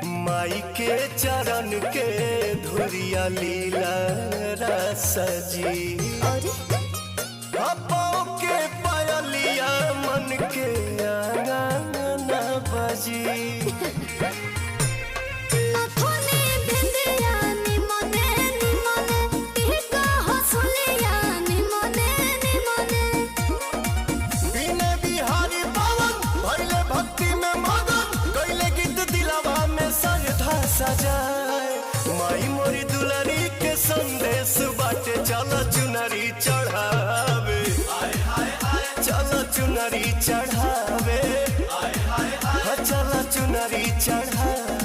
माई के चरण के धुरिया लीला सजी के पायलिया मन के आंगन बजी। सजाए माई मोरी दुलारी के संदेश बाटे, चलो चुनरी चढ़ावे, चलो चुनरी चढ़ावे, चलो चुनरी चढ़ावे।